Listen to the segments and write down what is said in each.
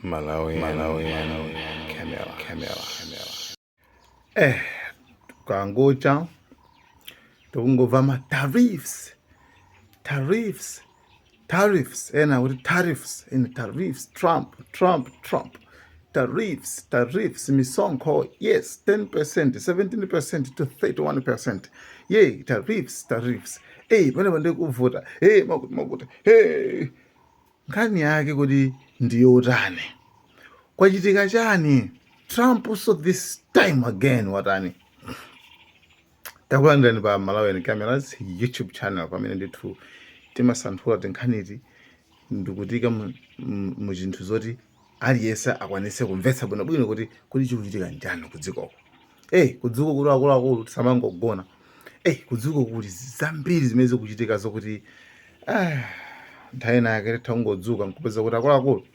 Malawian Camera. Kangocha tokungova ma-tariffs ena kuti tariffs and tariffs Trump tariffs misonkho yes 10% 17% to 31% ye tariffs pano pande kuvota makuti nkhani yake kuti ndiyotani kwachitika chani Trump so this time again watani takulandirani pa Malawian Cameras YouTube channel pamene ndithu timasanthula tinkhanizi ndikutika mu zinthu zoti aliyense akwanise kumvetsa bwinobwino kuti chikuchitika njani kudzikoko kudziko kuti akuluakulu tisamangogona kudziko kuti zambiri zimene zikuchitika zokuti nthawi yake titangodzuka nkupeza kuti akuluakulu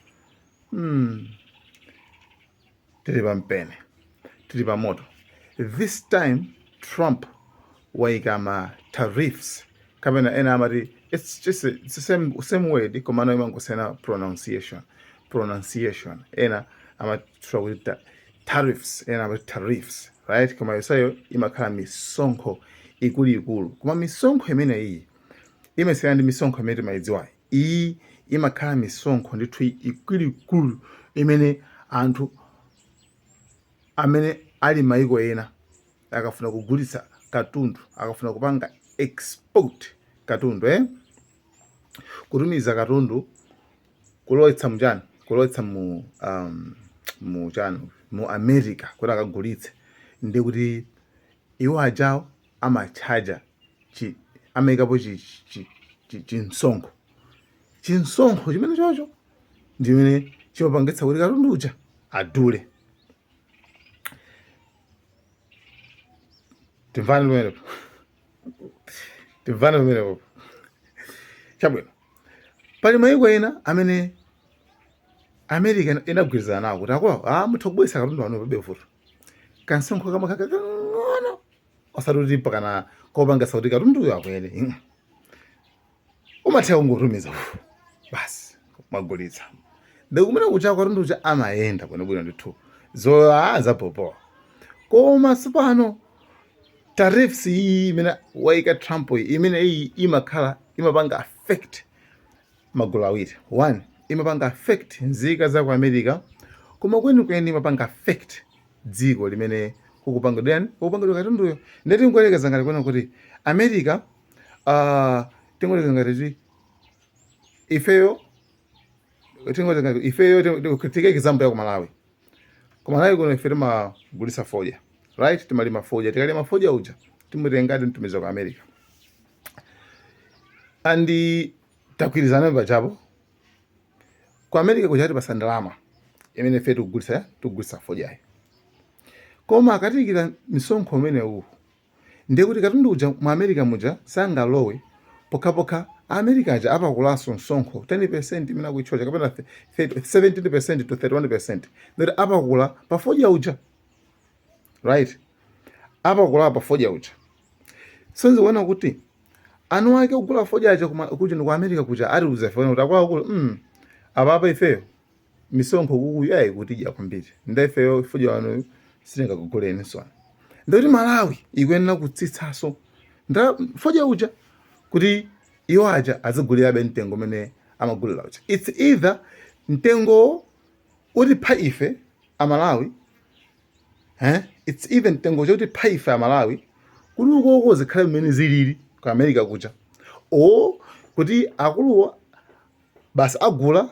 tili pa mpeni tili pa moto. This time Trump waika ma tariffs kapena ena amati it's the same word komano imangosena pronunciation ena amatchula kuti tariffs ena amati tariffs right koma yosayo imakhala misonkho ikuluikulu koma misonkho imene iyi imesiyana ndi misonkho imene timayidziwa iyi imakhala misonkho ndithu ikuluikulu imene anthu amene ali maiko ena akafuna kugulitsa katundu akafuna kupanga export katundu kutumiza katundu kulowetsa mu America kuti akagulitse ndi kuti iwo ajawo amachaja amayikapo chinsonkho chimene chocho ndimene chimapangitsa kuti katundu uja adule. Timvana pamenepo chabwino pali maiko ena amene America inagwirizana nawo kuti akwa mutha kubwesa katundu wanu pabe vuto kansonkho kamakakang'ono osati pakana kopangisa kuti katunduyo akwere umatha kungotumiza basi mwagulitsa ndikumene kucha katundu uja amayenda bwinobwino ndithu zapopo koma sipano tariffs iyi imene waika Trump imene iyi imapanga affect magulu awiri. One, imapanga affect nzika za ku America koma kwenikweni imapanga affect dziko limene kukupangidwa katunduyo ndeti nkuelekeza ngati kwena kuti America tingoelekeza ngati ifeyo tike example ya ku Malawi kuno ife timagulitsa fodya right timalima fodya tikalima fodya uja timutengati ntumiza ku America andi takwirizana pachapo ku America kuchati pasa ndalama imene ife tikugulitsa fodyayo koma akatikira misonkho imene uwu ndiye kuti katundu uja mu America muja sangalowe pokhapokha America aja apakulaso msonkho 10% imene akuichocha kapena 17% to 31% ndoti apakula pa fodya uja right apakula pa fodya uja sonze kuona kuti anu ake kugula fodya aja kuja ku America kuja ari uzafuna kuti akulu apa ifeyo misonkho kukuyu ayikutidya kwambiri ndifeyo fodya wanu sitingakuguleni swana ndoti Malawi ikuyenera kutsitsaso fodya uja kuti iwo aja azigulirabe mtengo umene amagulira uja. It's either mtengo uti pa ife Amalawi it's even mtengo choti pa ife Amalawi kuti ukoko zikhale mmene zilili ku America kuja o kuti akuluwa basi agula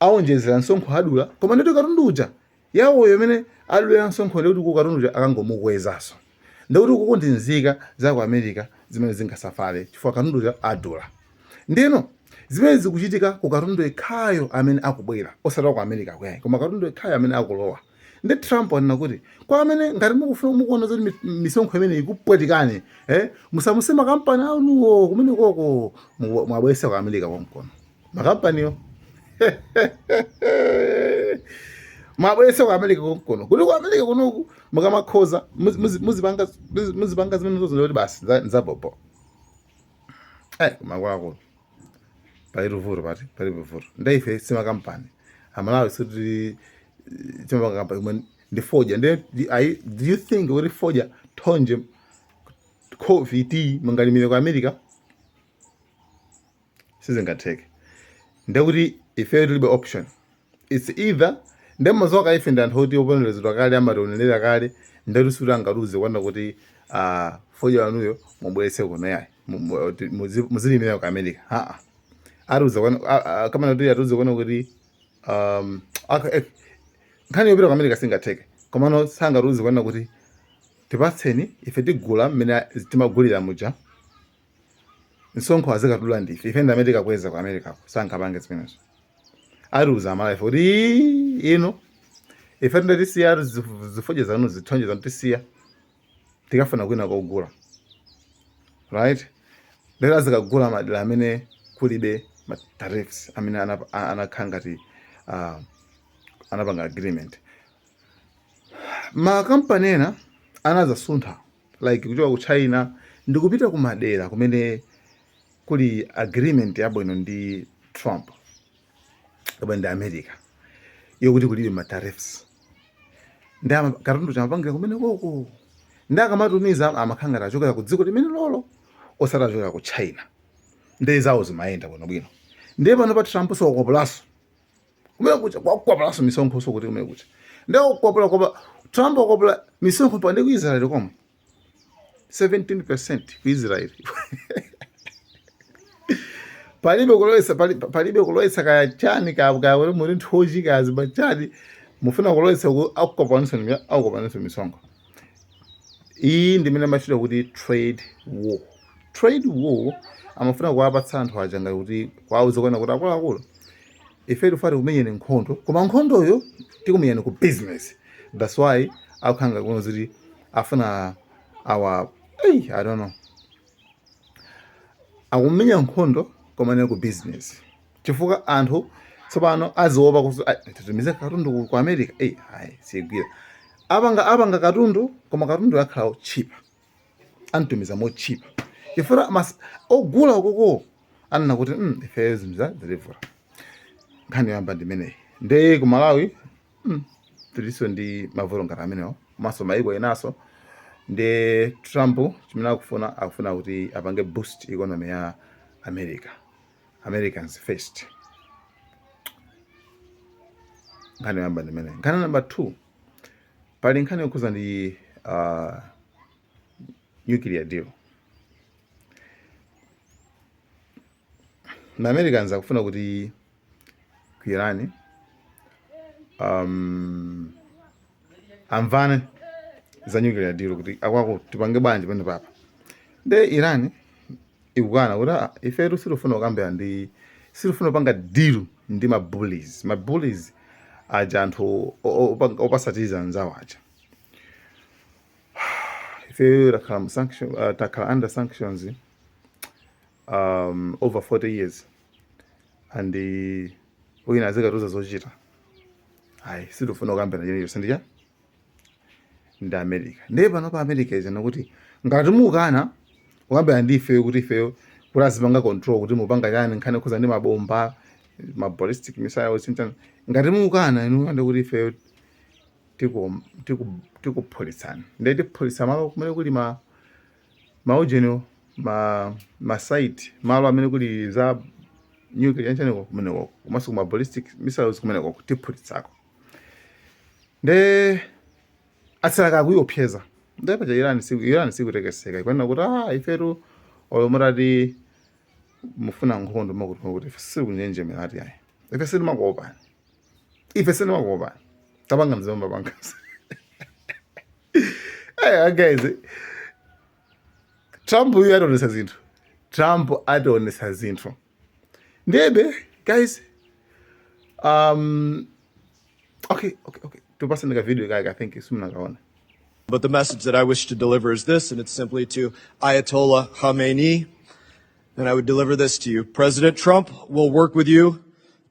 aonjezera msonkho adula koma ndito katundu uja yawoyo imene adula msonkho ndikuti ku katundu uja akangomukwezaso ndikuti kuko ndi nzika za ku America zimene zingasafale chifukwa katundu uja adula ndino zimene zikuchitika ku katundu ekhayo amene akubwera osati ku America kwayi koma katundu ekhayo amene akulowa ndi Trump anena kuti kwa amene ngati mukufuna mukuona zoti misonkho imene ikupwetikane musamuse makampani anuwo kumene koko mwabwesa ku America konkono makampaniyo mwabwesa ku America konkono kuti ku America kunoku mukamakhoza muzipanga zimene zozoti basi nzapopo kumakwako pali vuto ndaife simakampani amalawi sikuti chimapanga imwe ndi foja nde do you think kuti foja thonje COVID mungalimire ku America sizingatheke ndekuti ife tilibe option. It's either ndemazoka ife ndi anthu oti oponelezedwa kale amationelera kale ndeti suti angaluze kwanda kuti foja wanuyo mubweretse kuno yayi muzilimira ku America aruza kama kuti atuze kuno kuti nkhani yopita ku America singatheke komano sangaluze kwanda kuti tipatseni ife tigula mmene timagulira muja msonkho azikatula ndife ife ndi America kweza ku America sankapange zimenezo aruza amalawi kuti ino ife tindetisiya zifoja zanu zithonje zanu tisiya tikafuna kwina kogula right lero azikagula madera amene kulibe tariffs amene anakhala ngati anapanga agreement. Makampani ena anazasuntha like kuchoka ku China ndikupita ku madera kumene kuli agreement yabwino ndi Trump koma ndi America yokuti kulibe matariffs ndama katundu chamapangira kumene koko ndakamatumiza amakhanga tachokera ku dziko limene lolo osatachokera ku China ndi zawo zimayenda bwinobwino ndiye pano pa Trump sokopolaso kumene kucha kwakwapolaso misonkho sokuti kumene kucha ndiye kwapola kwa Trump wakopola misonkho pande ku Israel komwe 17% ku Israel palibe kulowesa kaya chani kawe muri nthoji kazi bachani mufuna kulowesa ku akukopanisa misonkho. Iyi ndimene machita kuti trade war amafuna kuwapatsa anthu aja ngati kuti kwauze kona kuti akuluakulu ife tifati kumenyeni nkhondo koma nkhondoyo tikumenyeni ku business. That's why akukhanga kuno ziti afuna I don't know akumenya nkhondo koma ku business chifukwa anthu tsopano aziopa kuti titumize katundu ku America siyigwira apanga katundu koma katundu yakhala cheap antumiza mo cheap chifukwa ogula ukoko anena kuti ife zimza deliver nkhani yamba ndimeneyi ndi ku Malawi tiliso ndi mavuto ngati amenewo maso maiko enaso ndi Trump chimene akufuna kuti apange boost economy ya Americans first. Nkhani yamba ndimeneyi. Nkhani number 2 pali nkhani yokhuza ndi nuclear deal. Na Americans akufuna kuti ku Iran amvane za nuclear deal kuti akwako tipange bwanji pano papa. Nde Iran ikukana kuti ife silufuna kukambira ndi silufuna panga deal ndi mabullies aja anthu opasatiza nzawo aja. Ife takhala under sanctions over 40 years and wina azikatuza zochita silufuna kukambira ndiyo sindija ndi America. Ndiye pano pa America izi nokuti ngati mukana kukambira ndi ife kuti ife kulazipanga control kuti mupanga yani nkhani khuza ndi mabomba ballistic missiles ngati mukana inu ande kuti ife tikupholitsana ndiye tipholitsa malo kumene kuli maujeno ma site malo amene kuli za nuclear chaneko kumeneko komanso kuma ballistic missiles kumeneko tipholitsako nde atsalaka kuyopyeza ndiye paja Iran sikutekeseka ikwanena kuti ifetu olomorati mufuna nkhondo makuti ife sikunjenjemera ati ife silimakuopani tapanga mzimba panga guys Trump uyu atonesa zinthu ndebe guys okay tupasandika video kaka I think simunakaona. But the message that I wish to deliver is this, and it's simply to Ayatollah Khamenei, and I would deliver this to you. President Trump will work with you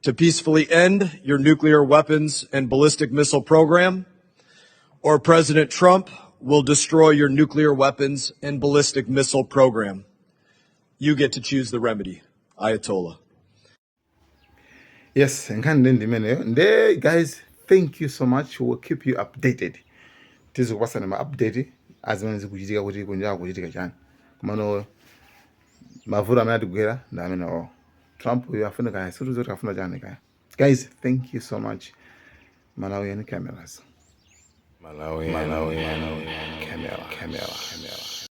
to peacefully end your nuclear weapons and ballistic missile program, or President Trump will destroy your nuclear weapons and ballistic missile program. You get to choose the remedy, Ayatollah. Yes, nkhani ndimeneyo. Nde guys, thank you so much. We'll keep you updated. Tizokupasana ma update azimene zikuchitika kuti kunja kuchitika chani. Kumano mavuto amene atigwera ndi amenewo. Trump uyu afuna kaya situ zoti afuna chani kaya. Guys, thank you so much. Malawian cameras. Malawian camera.